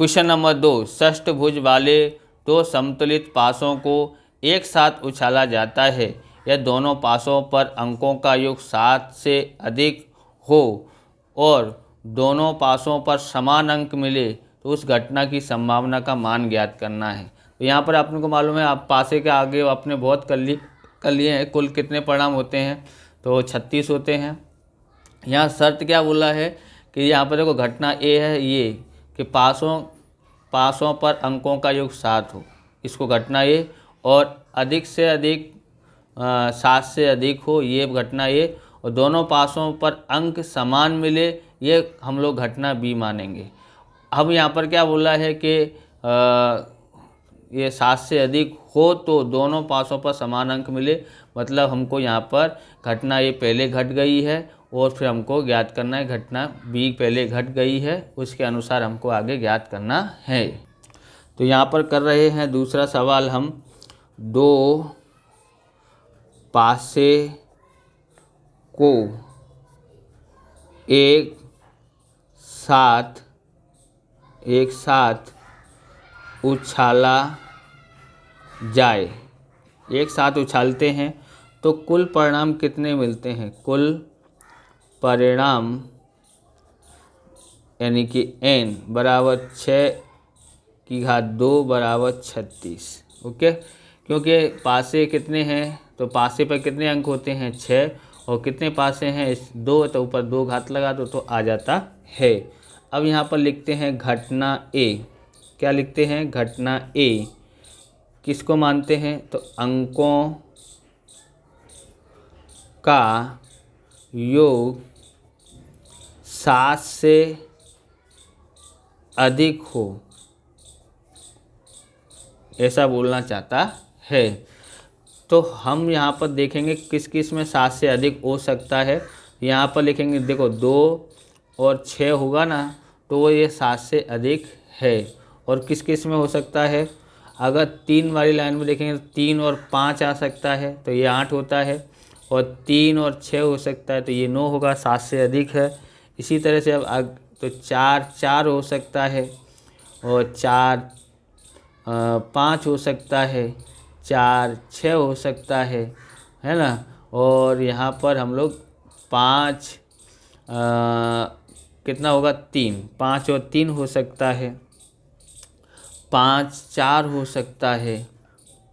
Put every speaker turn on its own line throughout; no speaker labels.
Question number 2, षष्ठभुज वाले दो समतुलित पासों को एक साथ उछाला जाता है। यह दोनों पासों पर अंकों का योग 7 से अधिक हो और दोनों पासों पर समान अंक मिले तो उस घटना की संभावना का मान ज्ञात करना है। तो यहाँ पर आपने को मालूम है, आप पासे के आगे आपने बहुत कर लिए हैं। कुल कितने परिणाम होते हैं? तो 36 होते हैं। यहाँ शर्त क्या बोला है कि यहाँ पर देखो घटना ए है ये कि पासों पर अंकों का योग 7 हो, इसको घटना ए, और अधिक से अधिक 7 से अधिक हो, ये घटना ए, और दोनों पासों पर अंक समान मिले, ये हम लोग घटना बी मानेंगे। अब यहाँ पर क्या बोला है कि ये 7 से अधिक हो तो दोनों पासों पर समान अंक मिले, मतलब हमको यहाँ पर घटना ए पहले घट गई है और फिर हमको ज्ञात करना है घटना बी पहले घट गई है, उसके अनुसार हमको आगे ज्ञात करना है। तो यहाँ पर कर रहे हैं दूसरा सवाल हम। दो पासे को एक साथ उछाला जाए, एक साथ उछालते हैं तो कुल परिणाम कितने मिलते हैं? कुल परिणाम यानी कि n बराबर 6⁻2 बराबर 36। ओके, क्योंकि पासे कितने हैं तो पासे पर कितने अंक होते हैं? 6, और कितने पासे हैं? 2, तो ऊपर 2 घात लगा दो तो आ जाता है। अब यहाँ पर लिखते हैं घटना ए। क्या लिखते हैं? घटना ए किसको मानते हैं? तो अंकों का योग 7 से अधिक हो, ऐसा बोलना चाहता है। तो हम यहाँ पर देखेंगे किस किस में 7 से अधिक हो सकता है। यहाँ पर लिखेंगे, देखो 2 और 6 होगा ना, तो ये 7 से अधिक है। और किस किस में हो सकता है? अगर 3 वाली लाइन में देखेंगे तो 3 और 5 आ सकता है, तो ये 8 होता है, और 3 और 6 हो सकता है, तो ये 9 होगा, 7 से अधिक है। इसी तरह से अब तो 4 हो सकता है, और 5 हो सकता है, 4 6 हो सकता है ना। और यहाँ पर हम लोग 5 कितना होगा? 3, 5 और 3 हो सकता है, 5 4 हो सकता है,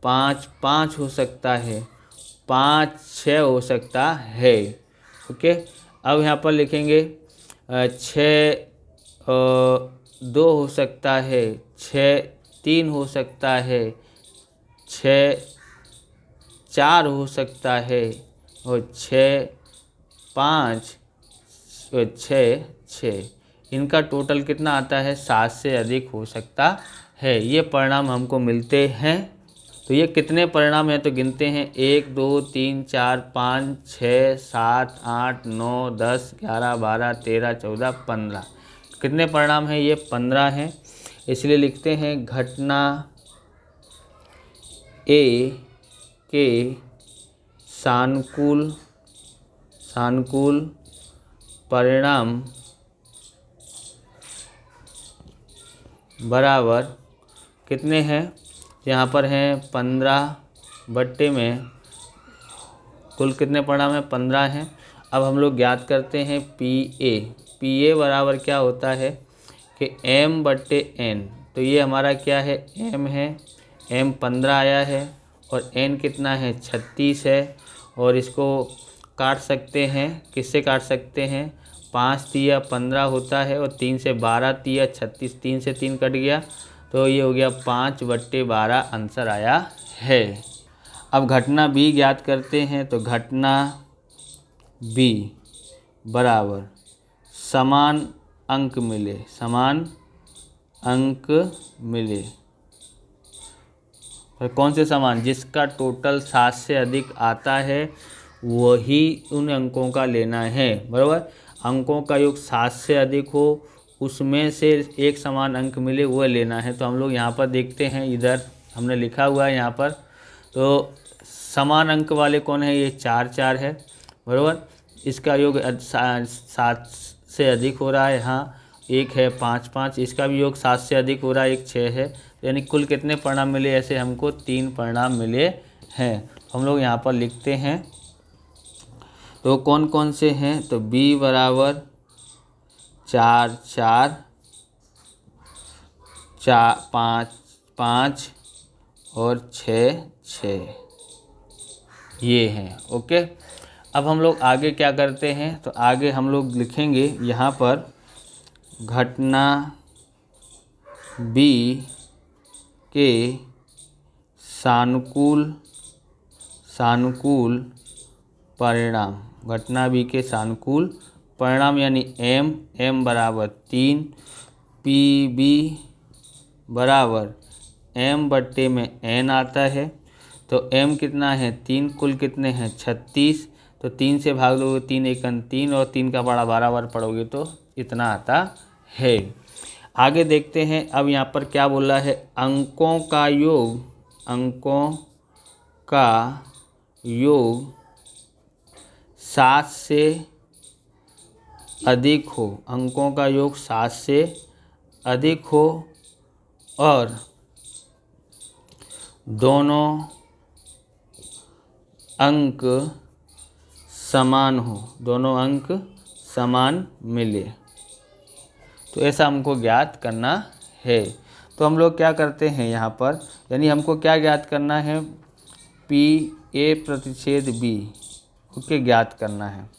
5 5 हो सकता है, 5 6 हो सकता है। ओके, अब यहाँ पर लिखेंगे 6 2 हो सकता है, 6 3 हो सकता है, 6 4 हो सकता है, और 6 5 और 6 6। इनका टोटल कितना आता है? 7 से अधिक हो सकता है। ये परिणाम हमको मिलते हैं। तो ये कितने परिणाम हैं तो गिनते हैं, 1 2 3 4 5 6 7 8 9 10 11 12 13 14 15। कितने परिणाम हैं? ये 15 हैं। इसलिए लिखते हैं घटना ए के सानुकूल परिणाम बराबर कितने हैं? यहाँ पर हैं 15 बट्टे में कुल कितने परिणाम हैं? 15 हैं। अब हम लोग ज्ञात करते हैं पी ए बराबर क्या होता है कि m बट्टे n। तो ये हमारा क्या है? m है, m 15 आया है, और n कितना है? 36 है। और इसको काट सकते हैं, किससे काट सकते हैं? 5 तिया 15 होता है, और 3 से 12 तिया 36, 3 से 3 कट गया, तो ये हो गया 5 बट्टे 12 आंसर आया है। अब घटना बी ज्ञात करते हैं। तो घटना बी बराबर समान अंक मिले। और कौन से समान? जिसका टोटल 7 से अधिक आता है वही उन अंकों का लेना है, बराबर। अंकों का योग 7 से अधिक हो, उसमें से एक समान अंक मिले, वो लेना है। तो हम लोग यहाँ पर देखते हैं, इधर हमने लिखा हुआ है यहाँ पर, तो समान अंक वाले कौन है? ये 4 4 है, बराबर। इसका योग 7 से अधिक हो रहा है यहाँ, 1 है 5 5, इसका भी योग 7 से अधिक हो रहा है, 1 6 है, यानी कुल कितने परिणाम मिले? ऐसे हमको 3 परिणाम मिले हैं। हम लोग यहाँ पर लिखते हैं, तो कौन कौन से हैं? तो b बराबर 4 4 5 5 और 6 6, ये हैं। ओके, अब हम लोग आगे क्या करते हैं? तो आगे हम लोग लिखेंगे यहाँ पर घटना B के सानुकूल परिणाम, घटना B के सानुकूल परिणाम यानी m बराबर 3, PB बराबर m बट्टे में n आता है। तो m कितना है? 3, कुल कितने हैं? 36, तो 3 से भाग दोगे 3 एकन 3 और 3 का बड़ा 12 बार पढ़ोगे तो इतना आता है। आगे देखते हैं, अब यहाँ पर क्या बोला है? अंकों का योग 7 से अधिक हो, अंकों का योग 7 से अधिक हो और दोनों अंक समान हो, दोनों अंक समान मिले, तो ऐसा हमको ज्ञात करना है। तो हम लोग क्या करते हैं यहाँ पर, यानी हमको क्या ज्ञात करना है? पी ए प्रतिच्छेद बी, ओके, ज्ञात करना है।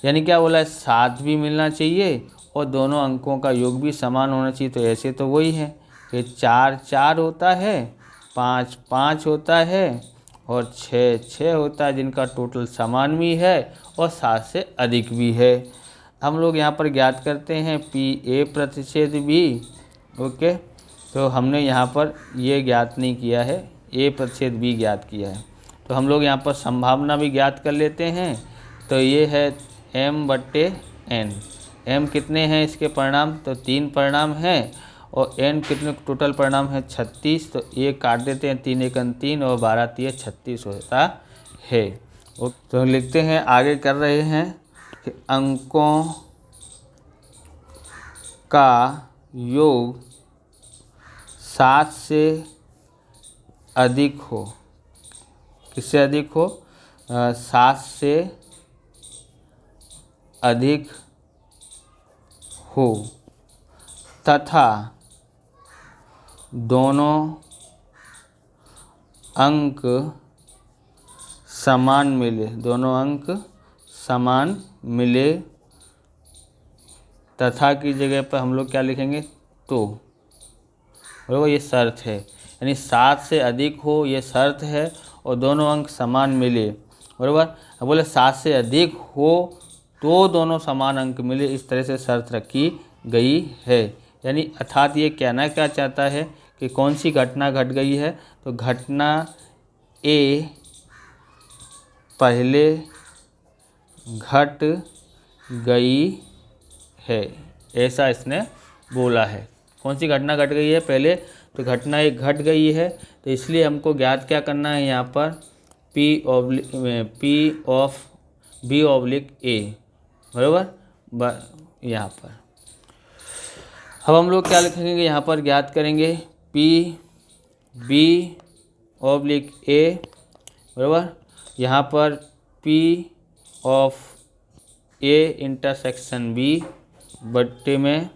यानी क्या बोला है? 7 भी मिलना चाहिए और दोनों अंकों का योग भी समान होना चाहिए। तो ऐसे तो वही है कि 4 4 होता है, 5 5 होता है और 6 6 होता है, जिनका टोटल समान भी है और 7 से अधिक भी है। हम लोग यहाँ पर ज्ञात करते हैं पी ए प्रतिच्छेद बी। ओके, तो हमने यहाँ पर ये ज्ञात नहीं किया है, ए प्रतिच्छेद बी ज्ञात किया है। तो हम लोग यहाँ पर संभावना भी ज्ञात कर लेते हैं। तो ये है m बट्टे n, m कितने हैं इसके परिणाम? तो 3 परिणाम हैं और n कितने टोटल परिणाम है? 36, तो ये काट देते हैं, 3 एकन 3 और 12 3 36 होता है। तो लिखते हैं, आगे कर रहे हैं कि अंकों का योग 7 से अधिक हो, किससे अधिक हो? 7 से अधिक हो तथा दोनों अंक समान मिले, दोनों अंक समान मिले, तथा की जगह पर हम लोग क्या लिखेंगे? तो, बराबर, ये शर्त है, यानी 7 से अधिक हो ये शर्त है और दोनों अंक समान मिले, बराबर। अब बोले 7 से अधिक हो तो दोनों समान अंक मिले, इस तरह से शर्त रखी गई है। यानी अर्थात ये कहना क्या चाहता है कि कौन सी घटना घट गई है? तो घटना ए पहले घट गई है, ऐसा इसने बोला है। कौन सी घटना घट गई है पहले? तो घटना एक घट गई है, तो इसलिए हमको ज्ञात क्या करना है यहाँ पर? P of B oblique A, बराबर, यहाँ पर। अब हम लोग क्या लिखेंगे? यहाँ पर ज्ञात करेंगे P B ऑब्लिक A, बराबर। यहाँ पर P of A intersection B बट्टे में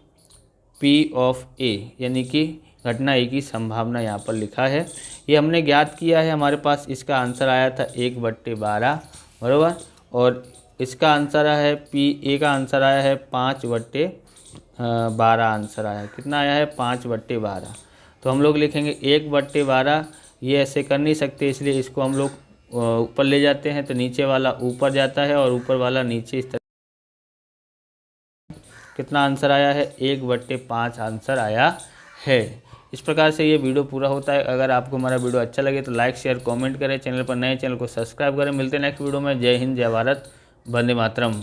P ऑफ A, यानी कि घटना ए की संभावना यहाँ पर लिखा है। ये हमने ज्ञात किया है, हमारे पास इसका आंसर आया था 1/12, बराबर। और इसका आंसर आया है ए का आंसर आया है 5/12 आंसर आया है। कितना आया है? 5/12। तो हम लोग लिखेंगे 1/12, ये ऐसे कर नहीं सकते, इसलिए इसको हम लोग ऊपर ले जाते हैं, तो नीचे वाला ऊपर जाता है और ऊपर वाला नीचे, इस तरह। कितना आंसर आया है? 1/5 आंसर आया है। इस प्रकार से ये वीडियो पूरा होता है। अगर आपको हमारा वीडियो अच्छा लगे तो लाइक शेयर कमेंट करें, चैनल पर नए चैनल को सब्सक्राइब करें। मिलते हैं नेक्स्ट वीडियो में। जय हिंद, जय भारत, वंदे मातरम।